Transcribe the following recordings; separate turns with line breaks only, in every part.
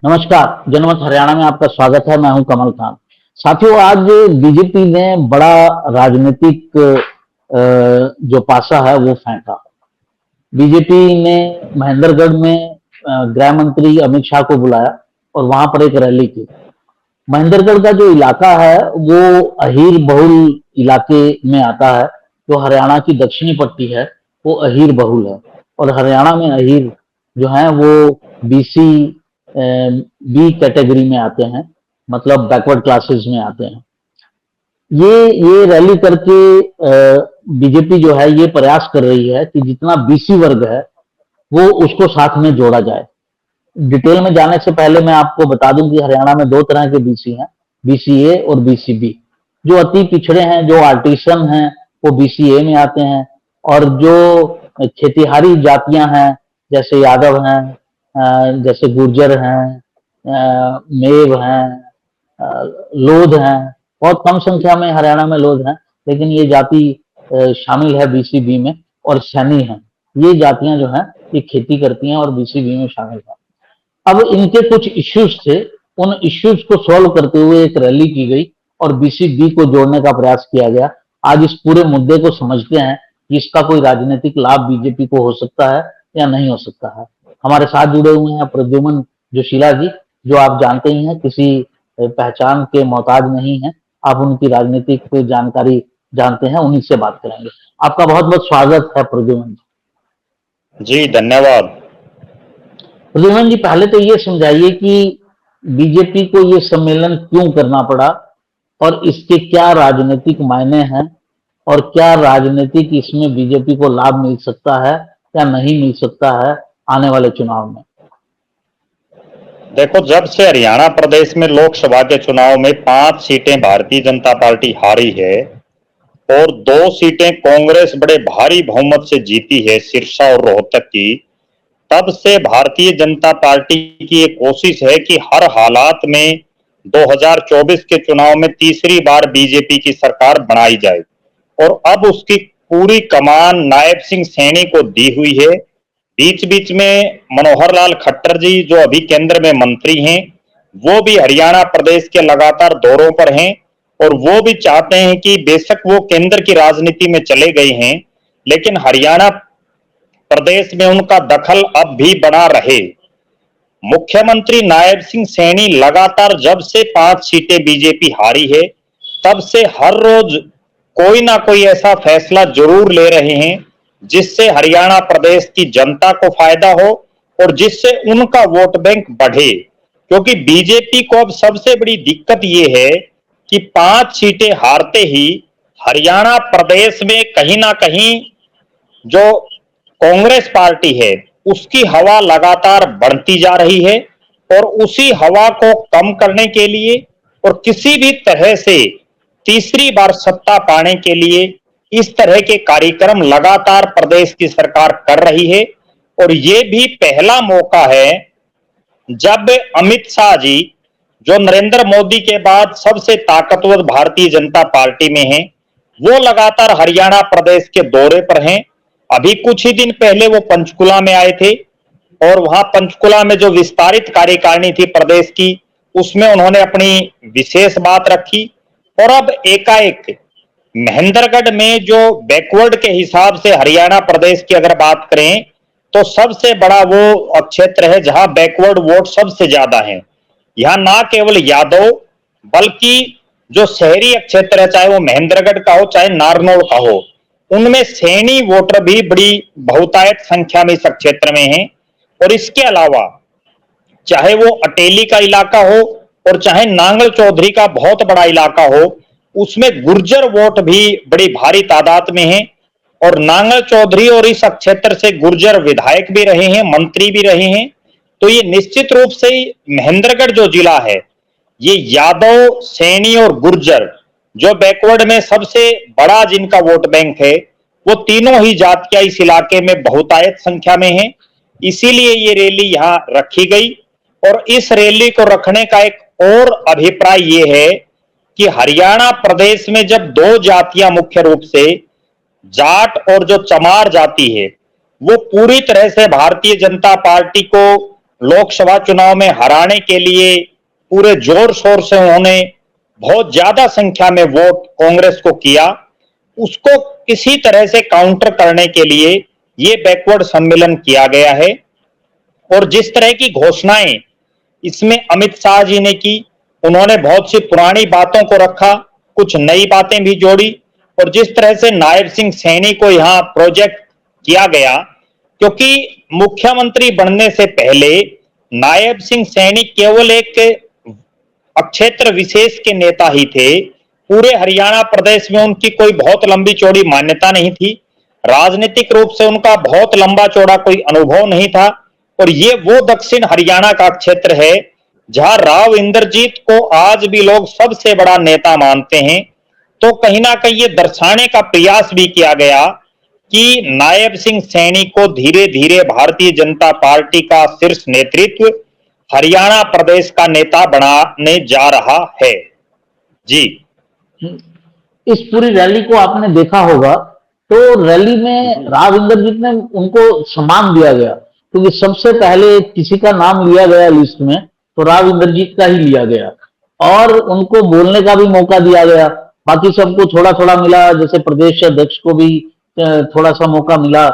नमस्कार, जनमत हरियाणा में आपका स्वागत है। मैं हूं कमल खान। साथियों, आज बीजेपी ने बड़ा राजनीतिक जो पासा है वो फेंका। बीजेपी ने महेंद्रगढ़ में गृह मंत्री अमित शाह को बुलाया और वहां पर एक रैली की। महेंद्रगढ़ का जो इलाका है वो अहीर बहुल इलाके में आता है। जो हरियाणा की दक्षिणी पट्टी है वो अहीर बहुल है और हरियाणा में अहीर जो है वो बीसी बी कैटेगरी में आते हैं, मतलब बैकवर्ड क्लासेस में आते हैं। ये रैली करके बीजेपी जो है ये प्रयास कर रही है कि जितना बीसी वर्ग है वो उसको साथ में जोड़ा जाए। डिटेल में जाने से पहले मैं आपको बता दूं कि हरियाणा में दो तरह के बीसी हैं, बीसीए और बीसीबी। जो अति पिछड़े हैं, जो आर्टिसन हैं, वो बीसीए में आते हैं और जो खेतीहारी जातियां हैं जैसे यादव हैं, जैसे गुर्जर हैं, मेव हैं, लोध हैं। बहुत कम संख्या में हरियाणा में लोध हैं, लेकिन ये जाति शामिल है बीसीबी में। और सैनी हैं, ये जातियां जो हैं ये खेती करती हैं और बीसीबी में शामिल है। अब इनके कुछ इश्यूज थे, उन इश्यूज को सॉल्व करते हुए एक रैली की गई और बीसीबी को जोड़ने का प्रयास किया गया। आज इस पूरे मुद्दे को समझते हैं कि इसका कोई राजनीतिक लाभ बीजेपी को हो सकता है या नहीं हो सकता है। हमारे साथ जुड़े हुए हैं प्रद्युमन जोशीला जी, जो आप जानते ही हैं किसी पहचान के मोहताज नहीं है। आप उनकी राजनीतिक जानकारी जानते हैं, उन्हीं से बात करेंगे। आपका बहुत बहुत स्वागत है प्रद्युमन जी।
जी धन्यवाद।
प्रद्युमन जी, पहले तो ये समझाइए कि बीजेपी को ये सम्मेलन क्यों करना पड़ा और इसके क्या राजनीतिक मायने हैं और क्या राजनीतिक इसमें बीजेपी को लाभ मिल सकता है या नहीं मिल सकता है आने वाले चुनाव में।
देखो, जब से हरियाणा प्रदेश में लोकसभा के चुनाव में 5 सीटें भारतीय जनता पार्टी हारी है और 2 सीटें कांग्रेस बड़े भारी बहुमत से जीती है, सिरसा और रोहतक की, तब से भारतीय जनता पार्टी की एक कोशिश है कि हर हालात में 2024 के चुनाव में तीसरी बार बीजेपी की सरकार बनाई जाए। और अब उसकी पूरी कमान नायब सिंह सैनी को दी हुई है। बीच बीच में मनोहर लाल खट्टर जी, जो अभी केंद्र में मंत्री हैं, वो भी हरियाणा प्रदेश के लगातार दौरों पर हैं और वो भी चाहते हैं कि बेशक वो केंद्र की राजनीति में चले गए हैं, लेकिन हरियाणा प्रदेश में उनका दखल अब भी बना रहे। मुख्यमंत्री नायब सिंह सैनी लगातार जब से 5 सीटें बीजेपी हारी है तब से हर रोज कोई ना कोई ऐसा फैसला जरूर ले रहे हैं जिससे हरियाणा प्रदेश की जनता को फायदा हो और जिससे उनका वोट बैंक बढ़े। क्योंकि बीजेपी को अब सबसे बड़ी दिक्कत यह है कि 5 सीटें हारते ही हरियाणा प्रदेश में कहीं ना कहीं जो कांग्रेस पार्टी है उसकी हवा लगातार बढ़ती जा रही है और उसी हवा को कम करने के लिए और किसी भी तरह से तीसरी बार सत्ता पाने के लिए इस तरह के कार्यक्रम लगातार प्रदेश की सरकार कर रही है। और ये भी पहला मौका है जब अमित शाह जी, जो नरेंद्र मोदी के बाद सबसे ताकतवर भारतीय जनता पार्टी में हैं, वो लगातार हरियाणा प्रदेश के दौरे पर हैं। अभी कुछ ही दिन पहले वो पंचकुला में आए थे और वहां पंचकुला में जो विस्तारित कार्यकारिणी थी प्रदेश की, उसमें उन्होंने अपनी विशेष बात रखी। और अब एकाएक महेंद्रगढ़ में जो बैकवर्ड के हिसाब से हरियाणा प्रदेश की अगर बात करें तो सबसे बड़ा वो क्षेत्र है जहां बैकवर्ड वोट सबसे ज्यादा है। यहाँ ना केवल यादव बल्कि जो शहरी क्षेत्र है, चाहे वो महेंद्रगढ़ का हो चाहे नारनौल का हो, उनमें सैनी वोटर भी बड़ी बहुतायत संख्या में इस क्षेत्र में हैं। और इसके अलावा चाहे वो अटेली का इलाका हो और चाहे नांगल चौधरी का बहुत बड़ा इलाका हो, उसमें गुर्जर वोट भी बड़ी भारी तादाद में है। और नांगल चौधरी और इस क्षेत्र से गुर्जर विधायक भी रहे हैं, मंत्री भी रहे हैं। तो ये निश्चित रूप से महेंद्रगढ़ जो जिला है, ये यादव, सैनी और गुर्जर जो बैकवर्ड में सबसे बड़ा जिनका वोट बैंक है, वो तीनों ही जातियां इस इलाके में बहुतायत संख्या में है। इसीलिए ये रैली यहाँ रखी गई। और इस रैली को रखने का एक और अभिप्राय ये है कि हरियाणा प्रदेश में जब 2 जातियां मुख्य रूप से जाट और जो चमार जाति है वो पूरी तरह से भारतीय जनता पार्टी को लोकसभा चुनाव में हराने के लिए पूरे जोर शोर से उन्होंने बहुत ज्यादा संख्या में वोट कांग्रेस को किया, उसको किसी तरह से काउंटर करने के लिए ये बैकवर्ड सम्मेलन किया गया है। और जिस तरह की घोषणाएं इसमें अमित शाह जी ने की, उन्होंने बहुत सी पुरानी बातों को रखा, कुछ नई बातें भी जोड़ी। और जिस तरह से नायब सिंह सैनी को यहाँ प्रोजेक्ट किया गया, क्योंकि मुख्यमंत्री बनने से पहले नायब सिंह सैनी केवल एक क्षेत्र विशेष के नेता ही थे। पूरे हरियाणा प्रदेश में उनकी कोई बहुत लंबी चौड़ी मान्यता नहीं थी, राजनीतिक रूप से उनका बहुत लंबा चौड़ा कोई अनुभव नहीं था। और ये वो दक्षिण हरियाणा का क्षेत्र है जहां राव इंद्रजीत को आज भी लोग सबसे बड़ा नेता मानते हैं। तो कहीं ना कहीं ये दर्शाने का प्रयास भी किया गया कि नायब सिंह सैनी को धीरे धीरे भारतीय जनता पार्टी का शीर्ष नेतृत्व हरियाणा प्रदेश का नेता बनाने जा रहा है। जी,
इस पूरी रैली को आपने देखा होगा, तो रैली में राव इंद्रजीत ने उनको सम्मान दिया गया, क्योंकि सबसे पहले किसी का नाम लिया गया लिस्ट में तो राव इंद्रजीत का ही लिया गया, और उनको बोलने का भी मौका दिया गया। बाकी सबको थोड़ा थोड़ा मिला, जैसे प्रदेश अध्यक्ष को भी थोड़ा सा मौका मिला।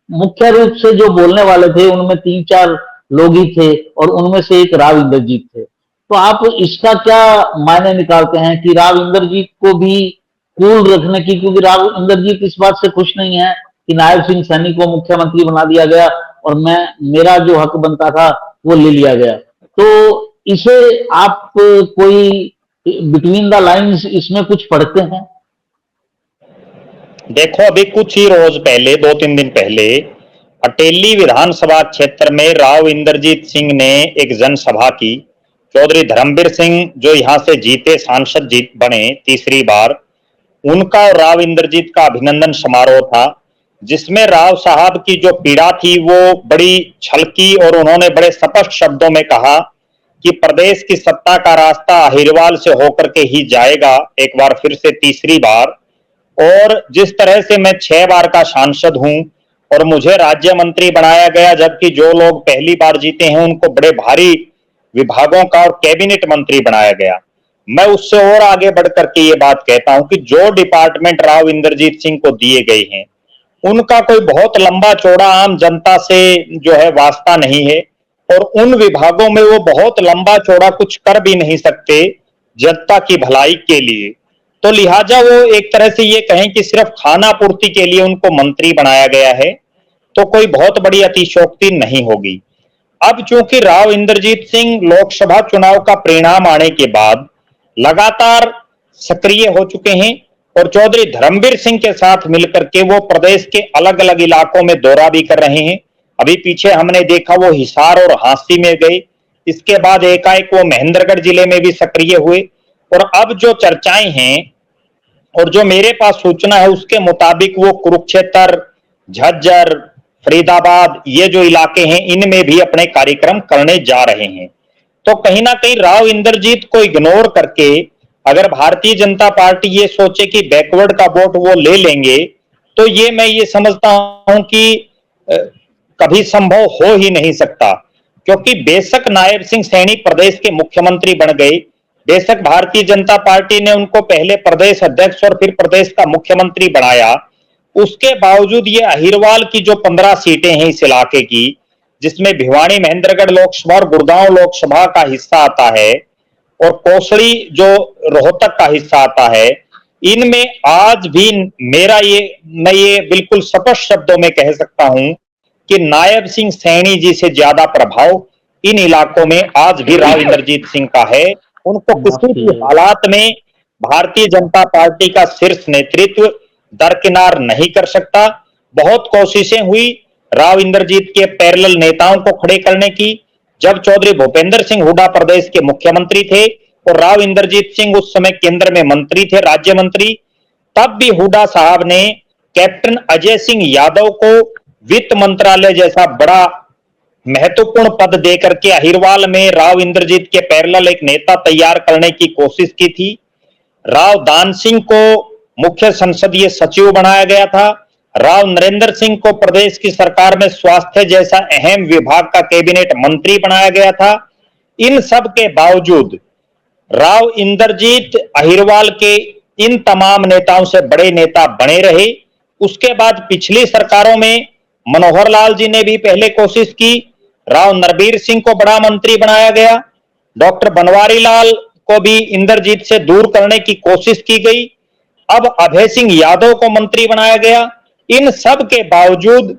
मुख्य रूप से जो बोलने वाले थे उनमें 3-4 लोग ही थे, और उनमें से एक राव इंद्रजीत थे। तो आप इसका क्या मायने निकालते हैं कि राव इंद्रजीत को भी कूल रखने की, क्योंकि राव इंद्रजीत इस बात से खुश नहीं है कि नायब सिंह सैनी को मुख्यमंत्री बना दिया गया और मेरा जो हक बनता था वो ले लिया गया। तो इसे आप कोई बिटवीन द लाइंस इसमें कुछ पढ़ते हैं?
देखो, अभी कुछ ही रोज पहले, 2-3 दिन पहले अटेली विधानसभा क्षेत्र में राव इंद्रजीत सिंह ने एक जनसभा की। चौधरी धर्मवीर सिंह जो यहाँ से जीते, सांसद जीत बने तीसरी बार, उनका और राव इंद्रजीत का अभिनंदन समारोह था, जिसमें राव साहब की जो पीड़ा थी वो बड़ी छलकी और उन्होंने बड़े स्पष्ट शब्दों में कहा कि प्रदेश की सत्ता का रास्ता अहिरवाल से होकर के ही जाएगा, एक बार फिर से तीसरी बार। और जिस तरह से मैं 6 बार का सांसद हूं और मुझे राज्य मंत्री बनाया गया, जबकि जो लोग पहली बार जीते हैं उनको बड़े भारी विभागों का और कैबिनेट मंत्री बनाया गया। मैं उससे और आगे बढ़ करके ये बात कहता हूं कि जो डिपार्टमेंट राव इंद्रजीत सिंह को दिए गए हैं उनका कोई बहुत लंबा चौड़ा आम जनता से जो है वास्ता नहीं है, और उन विभागों में वो बहुत लंबा चौड़ा कुछ कर भी नहीं सकते जनता की भलाई के लिए। तो लिहाजा वो एक तरह से ये कहें कि सिर्फ खाना पूर्ति के लिए उनको मंत्री बनाया गया है, तो कोई बहुत बड़ी अतिशयोक्ति नहीं होगी। अब चूंकि राव इंद्रजीत सिंह लोकसभा चुनाव का परिणाम आने के बाद लगातार सक्रिय हो चुके हैं और चौधरी धर्मवीर सिंह के साथ मिलकर के वो प्रदेश के अलग अलग इलाकों में दौरा भी कर रहे हैं। अभी पीछे हमने देखा वो हिसार और हांसी में गए, इसके बाद एकाएक वो महेंद्रगढ़ जिले में भी सक्रिय हुए। और अब जो चर्चाएं हैं और जो मेरे पास सूचना है उसके मुताबिक वो कुरुक्षेत्र, झज्जर, फरीदाबाद, ये जो इलाके हैं इनमें भी अपने कार्यक्रम करने जा रहे हैं। तो कहीं ना कहीं राव इंद्रजीत को इग्नोर करके अगर भारतीय जनता पार्टी ये सोचे कि बैकवर्ड का वोट वो ले लेंगे, तो ये मैं ये समझता हूं कि कभी संभव हो ही नहीं सकता। क्योंकि बेशक नायब सिंह सैनी प्रदेश के मुख्यमंत्री बन गए, बेशक भारतीय जनता पार्टी ने उनको पहले प्रदेश अध्यक्ष और फिर प्रदेश का मुख्यमंत्री बनाया, उसके बावजूद ये अहिरवाल की जो 15 सीटें हैं इस इलाके की, जिसमें भिवानी महेंद्रगढ़ लोकसभा और गुड़गांव लोकसभा का हिस्सा आता है और कोसड़ी जो रोहतक का हिस्सा आता है, इनमें आज भी मैं ये बिल्कुल स्पष्ट शब्दों में कह सकता हूं कि नायब सिंह सैनी जी से ज्यादा प्रभाव इन इलाकों में आज भी राव इंद्रजीत सिंह का है। उनको किसी भी हालात में भारतीय जनता पार्टी का शीर्ष नेतृत्व दरकिनार नहीं कर सकता। बहुत कोशिशें हुई राव इंद्रजीत के पैरेलल नेताओं को खड़े करने की। जब चौधरी भूपेंद्र सिंह हुड्डा प्रदेश के मुख्यमंत्री थे और राव इंद्रजीत सिंह उस समय केंद्र में मंत्री थे, राज्य मंत्री, तब भी हुड्डा साहब ने कैप्टन अजय सिंह यादव को वित्त मंत्रालय जैसा बड़ा महत्वपूर्ण पद देकर के अहिरवाल में राव इंद्रजीत के पैरेलल एक नेता तैयार करने की कोशिश की थी। राव दान सिंह को मुख्य संसदीय सचिव बनाया गया था। राव नरेंद्र सिंह को प्रदेश की सरकार में स्वास्थ्य जैसा अहम विभाग का कैबिनेट मंत्री बनाया गया था। इन सब के बावजूद राव इंद्रजीत अहिरवाल के इन तमाम नेताओं से बड़े नेता बने रहे। उसके बाद पिछली सरकारों में मनोहर लाल जी ने भी पहले कोशिश की, राव नरबीर सिंह को बड़ा मंत्री बनाया गया, डॉक्टर बनवारी लाल को भी इंद्रजीत से दूर करने की कोशिश की गई, अब अभय सिंह यादव को मंत्री बनाया गया। इन सब के बावजूद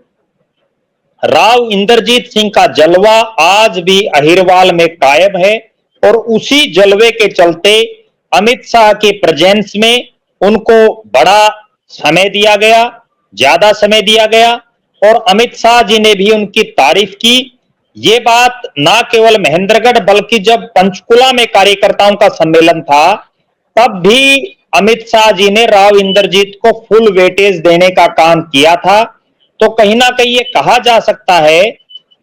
राव इंद्रजीत सिंह का जलवा आज भी अहिरवाल में कायम है और उसी जलवे के चलते अमित शाह की प्रेजेंस में उनको बड़ा समय दिया गया, ज्यादा समय दिया गया और अमित शाह जी ने भी उनकी तारीफ की। ये बात ना केवल महेंद्रगढ़ बल्कि जब पंचकुला में कार्यकर्ताओं का सम्मेलन था तब भी अमित शाह जी ने राव इंद्रजीत को फुल वेटेज देने का काम किया था। तो कहीं ना कहीं ये कहा जा सकता है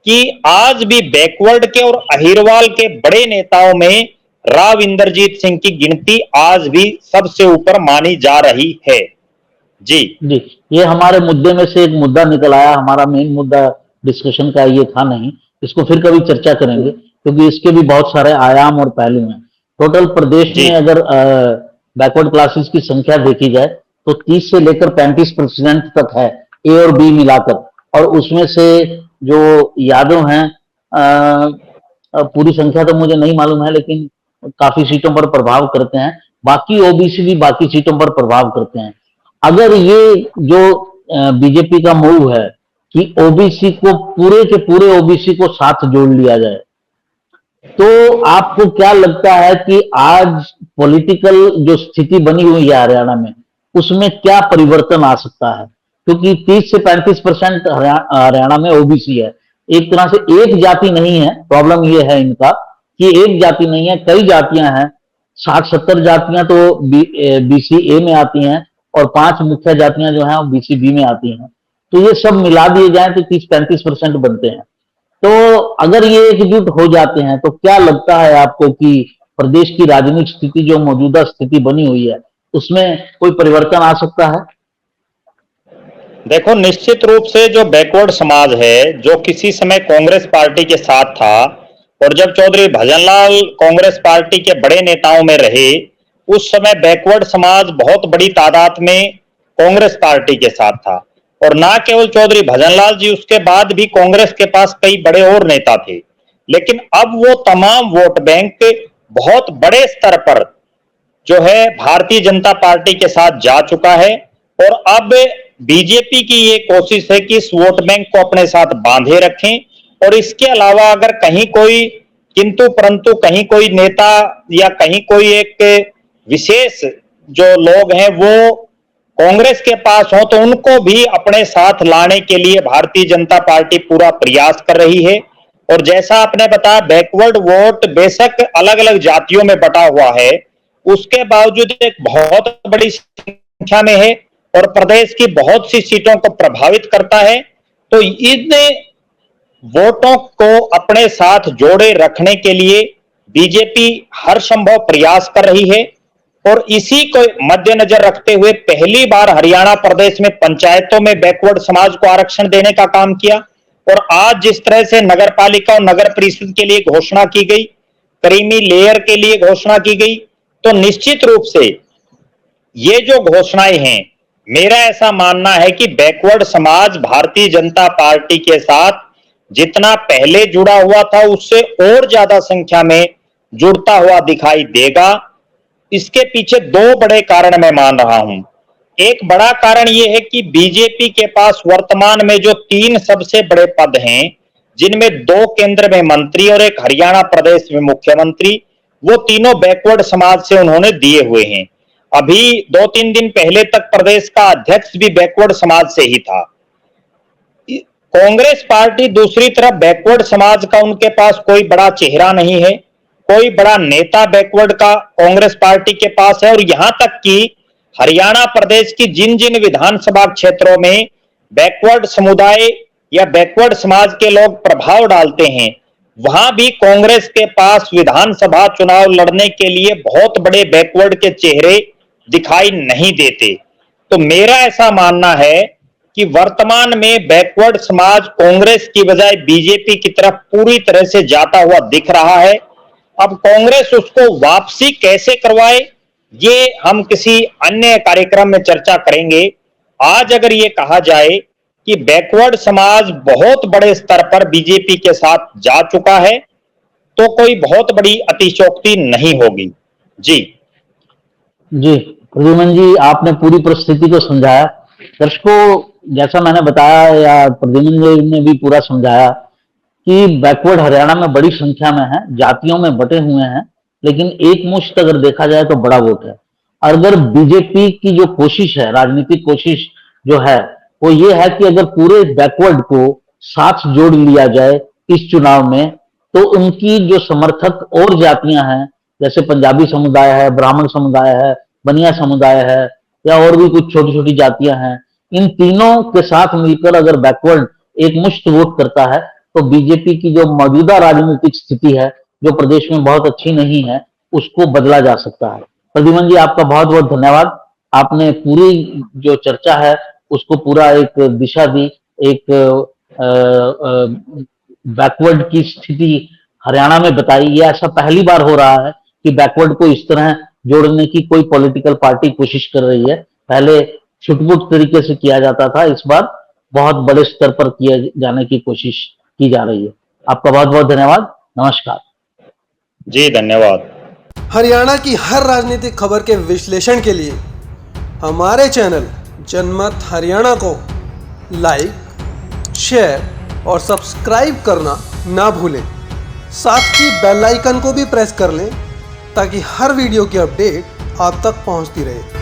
कि आज भी बैकवर्ड के और अहिरवाल के बड़े नेताओं में राव इंद्रजीत सिंह की गिनती आज भी सबसे ऊपर मानी जा रही है। जी
जी, ये हमारे मुद्दे में से एक मुद्दा निकल आया। हमारा मेन मुद्दा डिस्कशन का ये था नहीं, इसको फिर कभी चर्चा करेंगे क्योंकि इसके भी बहुत सारे आयाम और पहलू हैं। टोटल प्रदेश
जी
में अगर बैकवर्ड क्लासेस की संख्या देखी जाए तो 30 से लेकर 35% तक है, ए और बी मिलाकर, और उसमें से जो यादव हैं पूरी संख्या तो मुझे नहीं मालूम है लेकिन काफी सीटों पर प्रभाव करते हैं, बाकी ओबीसी भी बाकी सीटों पर प्रभाव करते हैं। अगर ये जो बीजेपी का मूव है कि ओबीसी को पूरे के पूरे ओबीसी को साथ जोड़ लिया जाए, तो आपको क्या लगता है कि आज पॉलिटिकल जो स्थिति बनी हुई है हरियाणा में उसमें क्या परिवर्तन आ सकता है? क्योंकि 30 से 35% हरियाणा में ओबीसी है। एक तरह से एक जाति नहीं है, प्रॉब्लम ये है इनका कि एक जाति नहीं है, कई जातियां हैं। 60-70 जातियां तो बीसी ए में आती हैं और 5 मुख्य जातियां जो हैं वो बीसी बी में आती हैं। तो ये सब मिला दिए जाए तो 30-35% बनते हैं। तो अगर ये एकजुट हो जाते हैं तो क्या लगता है आपको कि प्रदेश की राजनीतिक स्थिति जो मौजूदा स्थिति बनी हुई है उसमें कोई परिवर्तन आ सकता है?
देखो, निश्चित रूप से जो बैकवर्ड समाज है जो किसी समय कांग्रेस पार्टी के साथ था और जब चौधरी भजनलाल कांग्रेस पार्टी के बड़े नेताओं में रहे उस समय बैकवर्ड समाज बहुत बड़ी तादाद में कांग्रेस पार्टी के साथ था और ना केवल चौधरी भजनलाल जी, उसके बाद भी कांग्रेस के पास कई बड़े और नेता थे। लेकिन अब वो तमाम वोट बैंक बहुत बड़े स्तर पर जो है भारतीय जनता पार्टी के साथ जा चुका है और अब बीजेपी की ये कोशिश है कि इस वोट बैंक को अपने साथ बांधे रखें और इसके अलावा अगर कहीं कोई किंतु परंतु कहीं कोई नेता या कहीं कोई एक विशेष जो लोग हैं वो कांग्रेस के पास हो तो उनको भी अपने साथ लाने के लिए भारतीय जनता पार्टी पूरा प्रयास कर रही है। और जैसा आपने बताया बैकवर्ड वोट बेशक अलग अलग जातियों में बटा हुआ है, उसके बावजूद एक बहुत बड़ी संख्या में है और प्रदेश की बहुत सी सीटों को प्रभावित करता है। तो इन वोटों को अपने साथ जोड़े रखने के लिए बीजेपी हर संभव प्रयास कर रही है और इसी को मद्देनजर रखते हुए पहली बार हरियाणा प्रदेश में पंचायतों में बैकवर्ड समाज को आरक्षण देने का काम किया और आज जिस तरह से नगर पालिका और नगर परिषद के लिए घोषणा की गई, क्रीमी लेयर के लिए घोषणा की गई, तो निश्चित रूप से ये जो घोषणाएं हैं, मेरा ऐसा मानना है कि बैकवर्ड समाज भारतीय जनता पार्टी के साथ जितना पहले जुड़ा हुआ था उससे और ज्यादा संख्या में जुड़ता हुआ दिखाई देगा। इसके पीछे दो बड़े कारण मैं मान रहा हूं। एक बड़ा कारण यह है कि बीजेपी के पास वर्तमान में जो 3 सबसे बड़े पद हैं, जिनमें 2 केंद्र में मंत्री और एक हरियाणा प्रदेश में मुख्यमंत्री, वो तीनों बैकवर्ड समाज से उन्होंने दिए हुए हैं। अभी 2-3 दिन पहले तक प्रदेश का अध्यक्ष भी बैकवर्ड समाज से ही था। कांग्रेस पार्टी दूसरी तरफ बैकवर्ड समाज का उनके पास कोई बड़ा चेहरा नहीं है, कोई बड़ा नेता बैकवर्ड का कांग्रेस पार्टी के पास है और यहां तक कि हरियाणा प्रदेश की जिन जिन विधानसभा क्षेत्रों में बैकवर्ड समुदाय या बैकवर्ड समाज के लोग प्रभाव डालते हैं, वहां भी कांग्रेस के पास विधानसभा चुनाव लड़ने के लिए बहुत बड़े बैकवर्ड के चेहरे दिखाई नहीं देते। तो मेरा ऐसा मानना है कि वर्तमान में बैकवर्ड समाज कांग्रेस की बजाय बीजेपी की तरफ पूरी तरह से जाता हुआ दिख रहा है। अब कांग्रेस उसको वापसी कैसे करवाए, ये हम किसी अन्य कार्यक्रम में चर्चा करेंगे। आज अगर ये कहा जाए कि बैकवर्ड समाज बहुत बड़े स्तर पर बीजेपी के साथ जा चुका है, तो कोई बहुत बड़ी अतिशयोक्ति नहीं होगी। जी
प्रद्युमन जी, आपने पूरी परिस्थिति को समझाया। दर्शकों, जैसा मैंने बताया या प्रद्युमन जी ने भी पूरा समझाया कि बैकवर्ड हरियाणा में बड़ी संख्या में है, जातियों में बटे हुए हैं, लेकिन एक मुश्त अगर देखा जाए तो बड़ा वोट है। और अगर बीजेपी की जो कोशिश है, राजनीतिक कोशिश जो है, वो ये है कि अगर पूरे बैकवर्ड को साथ जोड़ लिया जाए इस चुनाव में, तो उनकी जो समर्थक और जातियां हैं, जैसे पंजाबी समुदाय है, ब्राह्मण समुदाय है, बनिया समुदाय है, या और भी कुछ छोटी छोटी जातियां हैं, इन तीनों के साथ मिलकर अगर बैकवर्ड एक मुश्त वोट करता है, तो बीजेपी की जो मौजूदा राजनीतिक स्थिति है, जो प्रदेश में बहुत अच्छी नहीं है, उसको बदला जा सकता है। प्रद्युमन जी, आपका बहुत बहुत धन्यवाद। आपने पूरी जो चर्चा है उसको पूरा एक दिशा दी, एक बैकवर्ड की स्थिति हरियाणा में बताई। ये ऐसा पहली बार हो रहा है कि बैकवर्ड को इस तरह जोड़ने की कोई पॉलिटिकल पार्टी कोशिश कर रही है। पहले छुटपुट तरीके से किया जाता था, इस बार बहुत बड़े स्तर पर किए जाने की कोशिश की जा रही है। आपका बहुत बहुत धन्यवाद। नमस्कार
जी, धन्यवाद।
हरियाणा की हर राजनीतिक खबर के विश्लेषण के लिए हमारे चैनल जनमत हरियाणा को लाइक, शेयर और सब्सक्राइब करना ना भूलें। साथ ही बेल आइकन को भी प्रेस कर लें ताकि हर वीडियो की अपडेट आप तक पहुंचती रहे।